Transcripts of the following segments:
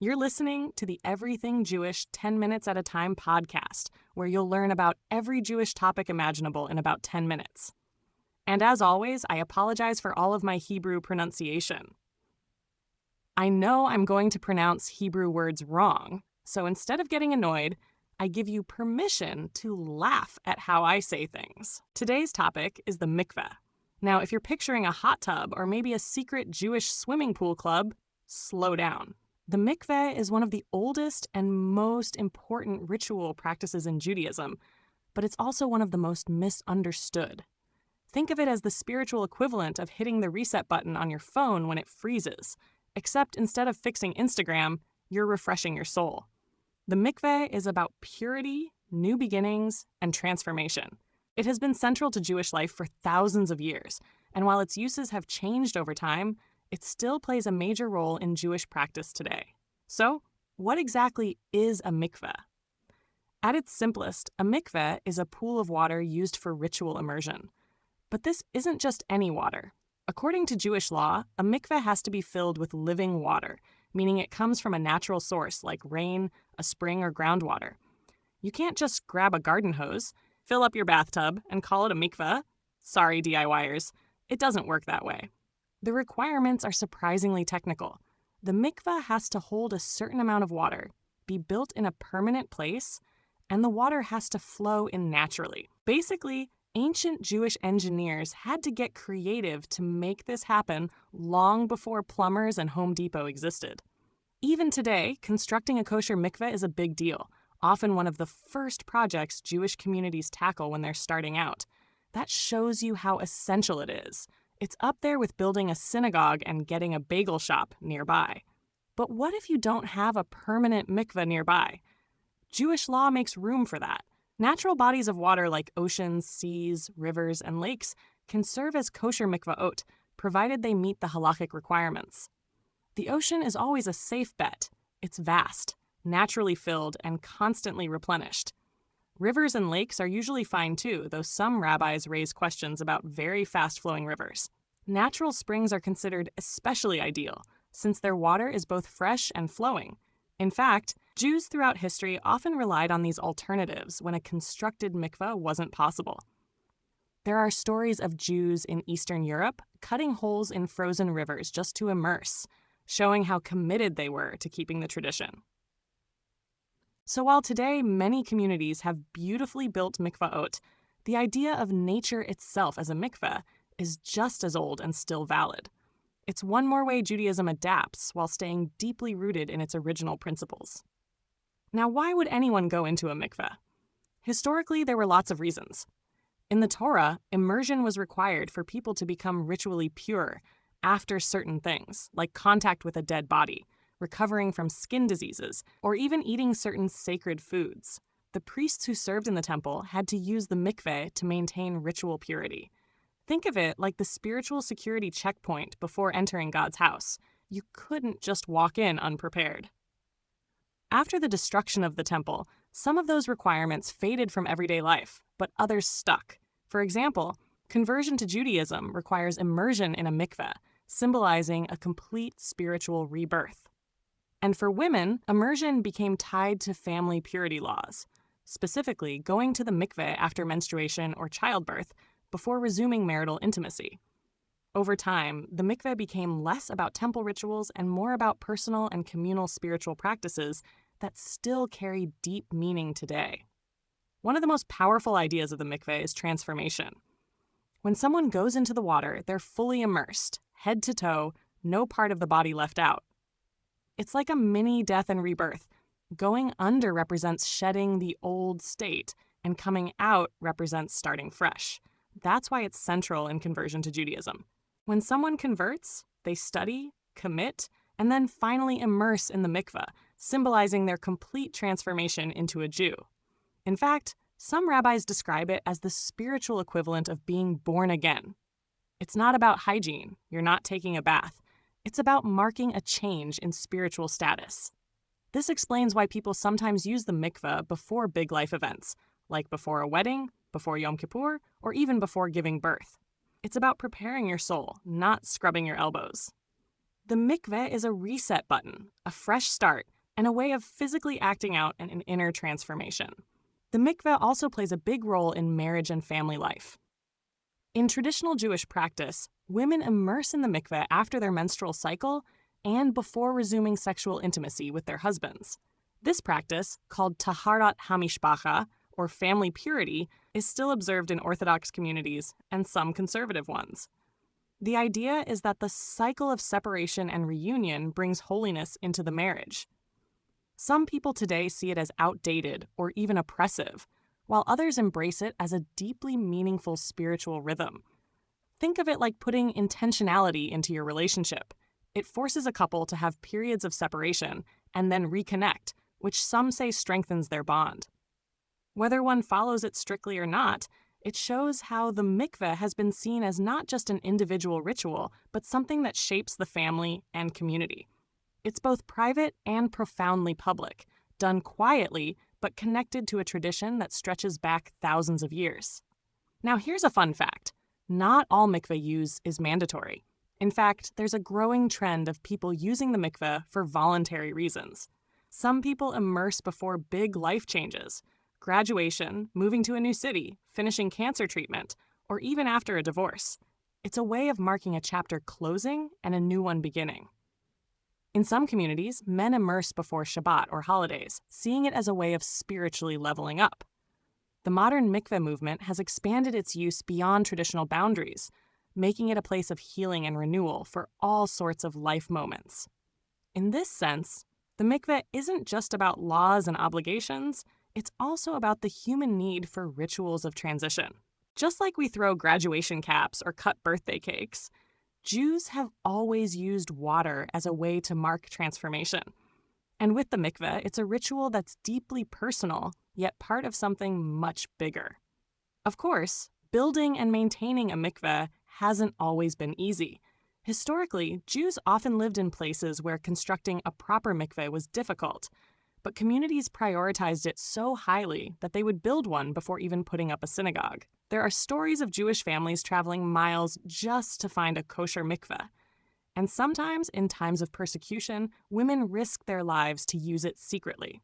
You're listening to the Everything Jewish 10 Minutes at a Time podcast, where you'll learn about every Jewish topic imaginable in about 10 minutes. And as always, I apologize for all of my Hebrew pronunciation. I know I'm going to pronounce Hebrew words wrong, so instead of getting annoyed, I give you permission to laugh at how I say things. Today's topic is the mikveh. Now, if you're picturing a hot tub or maybe a secret Jewish swimming pool club, slow down. The mikveh is one of the oldest and most important ritual practices in Judaism, but it's also one of the most misunderstood. Think of it as the spiritual equivalent of hitting the reset button on your phone when it freezes, except instead of fixing Instagram, you're refreshing your soul. The mikveh is about purity, new beginnings, and transformation. It has been central to Jewish life for thousands of years, and while its uses have changed over time, it still plays a major role in Jewish practice today. So, what exactly is a mikveh? At its simplest, a mikveh is a pool of water used for ritual immersion. But this isn't just any water. According to Jewish law, a mikveh has to be filled with living water, meaning it comes from a natural source like rain, a spring, or groundwater. You can't just grab a garden hose, fill up your bathtub, and call it a mikveh. Sorry, DIYers, it doesn't work that way. The requirements are surprisingly technical. The mikveh has to hold a certain amount of water, be built in a permanent place, and the water has to flow in naturally. Basically, ancient Jewish engineers had to get creative to make this happen long before plumbers and Home Depot existed. Even today, constructing a kosher mikveh is a big deal, often one of the first projects Jewish communities tackle when they're starting out. That shows you how essential it is. It's up there with building a synagogue and getting a bagel shop nearby. But what if you don't have a permanent mikveh nearby? Jewish law makes room for that. Natural bodies of water like oceans, seas, rivers, and lakes can serve as kosher mikvaot, provided they meet the halakhic requirements. The ocean is always a safe bet. It's vast, naturally filled, and constantly replenished. Rivers and lakes are usually fine too, though some rabbis raise questions about very fast-flowing rivers. Natural springs are considered especially ideal, since their water is both fresh and flowing. In fact, Jews throughout history often relied on these alternatives when a constructed mikveh wasn't possible. There are stories of Jews in Eastern Europe cutting holes in frozen rivers just to immerse, showing how committed they were to keeping the tradition. So while today many communities have beautifully built mikvaot, the idea of nature itself as a mikveh is just as old and still valid. It's one more way Judaism adapts while staying deeply rooted in its original principles. Now, why would anyone go into a mikveh? Historically, there were lots of reasons. In the Torah, immersion was required for people to become ritually pure after certain things, like contact with a dead body, recovering from skin diseases, or even eating certain sacred foods. The priests who served in the temple had to use the mikveh to maintain ritual purity. Think of it like the spiritual security checkpoint before entering God's house. You couldn't just walk in unprepared. After the destruction of the temple, some of those requirements faded from everyday life, but others stuck. For example, conversion to Judaism requires immersion in a mikveh, symbolizing a complete spiritual rebirth. And for women, immersion became tied to family purity laws, specifically going to the mikveh after menstruation or childbirth before resuming marital intimacy. Over time, the mikveh became less about temple rituals and more about personal and communal spiritual practices that still carry deep meaning today. One of the most powerful ideas of the mikveh is transformation. When someone goes into the water, they're fully immersed, head to toe, no part of the body left out. It's like a mini death and rebirth. Going under represents shedding the old state, and coming out represents starting fresh. That's why it's central in conversion to Judaism. When someone converts, they study, commit, and then finally immerse in the mikveh, symbolizing their complete transformation into a Jew. In fact, some rabbis describe it as the spiritual equivalent of being born again. It's not about hygiene. You're not taking a bath. It's about marking a change in spiritual status. This explains why people sometimes use the mikveh before big life events, like before a wedding, before Yom Kippur, or even before giving birth. It's about preparing your soul, not scrubbing your elbows. The mikveh is a reset button, a fresh start, and a way of physically acting out an inner transformation. The mikveh also plays a big role in marriage and family life. In traditional Jewish practice, women immerse in the mikveh after their menstrual cycle and before resuming sexual intimacy with their husbands. This practice, called taharat hamishpacha, or family purity, is still observed in Orthodox communities and some conservative ones. The idea is that the cycle of separation and reunion brings holiness into the marriage. Some people today see it as outdated or even oppressive, while others embrace it as a deeply meaningful spiritual rhythm. Think of it like putting intentionality into your relationship. It forces a couple to have periods of separation and then reconnect, which some say strengthens their bond. Whether one follows it strictly or not, it shows how the mikveh has been seen as not just an individual ritual, but something that shapes the family and community. It's both private and profoundly public, done quietly, but connected to a tradition that stretches back thousands of years. Now here's a fun fact. Not all mikveh use is mandatory. In fact, there's a growing trend of people using the mikveh for voluntary reasons. Some people immerse before big life changes, graduation, moving to a new city, finishing cancer treatment, or even after a divorce. It's a way of marking a chapter closing and a new one beginning. In some communities, men immerse before Shabbat or holidays, seeing it as a way of spiritually leveling up. The modern mikveh movement has expanded its use beyond traditional boundaries, making it a place of healing and renewal for all sorts of life moments. In this sense, the mikveh isn't just about laws and obligations, it's also about the human need for rituals of transition. Just like we throw graduation caps or cut birthday cakes, Jews have always used water as a way to mark transformation. And with the mikveh, it's a ritual that's deeply personal, yet part of something much bigger. Of course, building and maintaining a mikveh hasn't always been easy. Historically, Jews often lived in places where constructing a proper mikveh was difficult, but communities prioritized it so highly that they would build one before even putting up a synagogue. There are stories of Jewish families traveling miles just to find a kosher mikveh. And sometimes, in times of persecution, women risk their lives to use it secretly.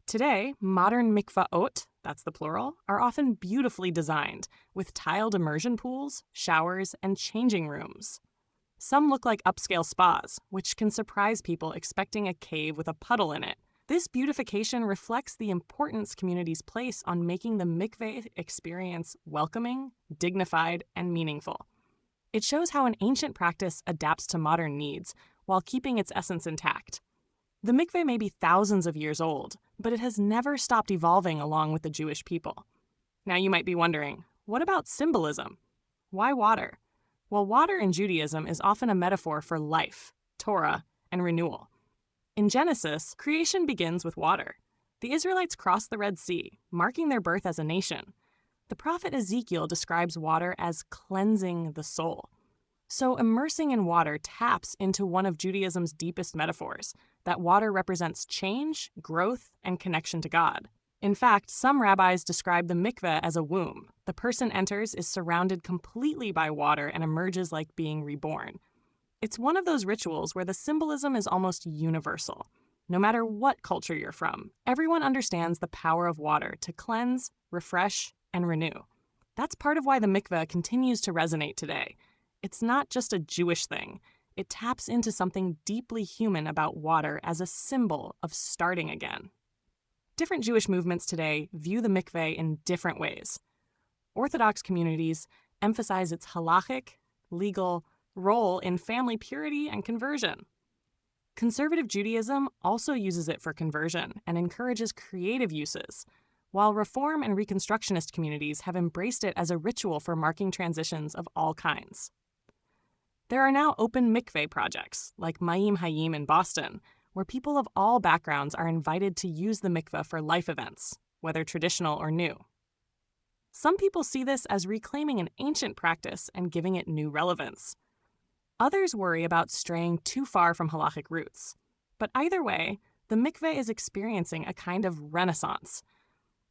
Today, modern mikvaot, that's the plural, are often beautifully designed, with tiled immersion pools, showers, and changing rooms. Some look like upscale spas, which can surprise people expecting a cave with a puddle in it. This beautification reflects the importance communities place on making the mikveh experience welcoming, dignified, and meaningful. It shows how an ancient practice adapts to modern needs while keeping its essence intact. The mikveh may be thousands of years old, but it has never stopped evolving along with the Jewish people. Now you might be wondering, what about symbolism? Why water? Well, water in Judaism is often a metaphor for life, Torah, and renewal. In Genesis, creation begins with water. The Israelites crossed the Red Sea, marking their birth as a nation. The prophet Ezekiel describes water as cleansing the soul. So immersing in water taps into one of Judaism's deepest metaphors, that water represents change, growth, and connection to God. In fact, some rabbis describe the mikveh as a womb. The person enters, is surrounded completely by water, and emerges like being reborn. It's one of those rituals where the symbolism is almost universal. No matter what culture you're from, everyone understands the power of water to cleanse, refresh, and renew. That's part of why the mikveh continues to resonate today. It's not just a Jewish thing. It taps into something deeply human about water as a symbol of starting again. Different Jewish movements today view the mikveh in different ways. Orthodox communities emphasize its halachic, legal, role in family purity and conversion. Conservative Judaism also uses it for conversion and encourages creative uses, while Reform and Reconstructionist communities have embraced it as a ritual for marking transitions of all kinds. There are now open mikveh projects, like Mayim Hayim in Boston, where people of all backgrounds are invited to use the mikveh for life events, whether traditional or new. Some people see this as reclaiming an ancient practice and giving it new relevance. Others worry about straying too far from halachic roots. But either way, the mikveh is experiencing a kind of renaissance.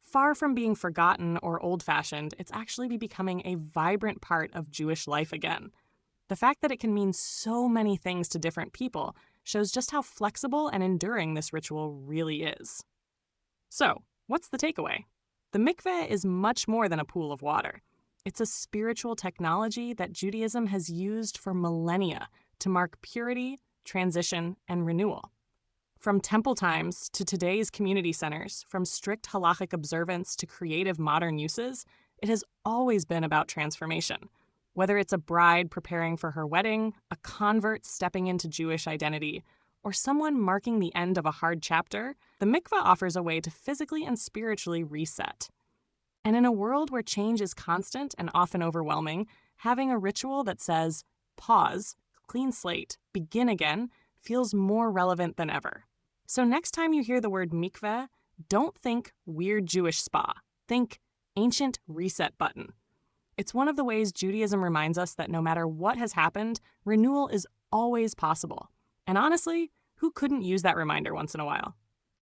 Far from being forgotten or old-fashioned, it's actually becoming a vibrant part of Jewish life again. The fact that it can mean so many things to different people shows just how flexible and enduring this ritual really is. So, what's the takeaway? The mikveh is much more than a pool of water. It's a spiritual technology that Judaism has used for millennia to mark purity, transition, and renewal. From temple times to today's community centers, from strict halachic observance to creative modern uses, it has always been about transformation. Whether it's a bride preparing for her wedding, a convert stepping into Jewish identity, or someone marking the end of a hard chapter, the mikveh offers a way to physically and spiritually reset. And in a world where change is constant and often overwhelming, having a ritual that says, pause, clean slate, begin again, feels more relevant than ever. So next time you hear the word mikveh, don't think weird Jewish spa. Think ancient reset button. It's one of the ways Judaism reminds us that no matter what has happened, renewal is always possible. And honestly, who couldn't use that reminder once in a while?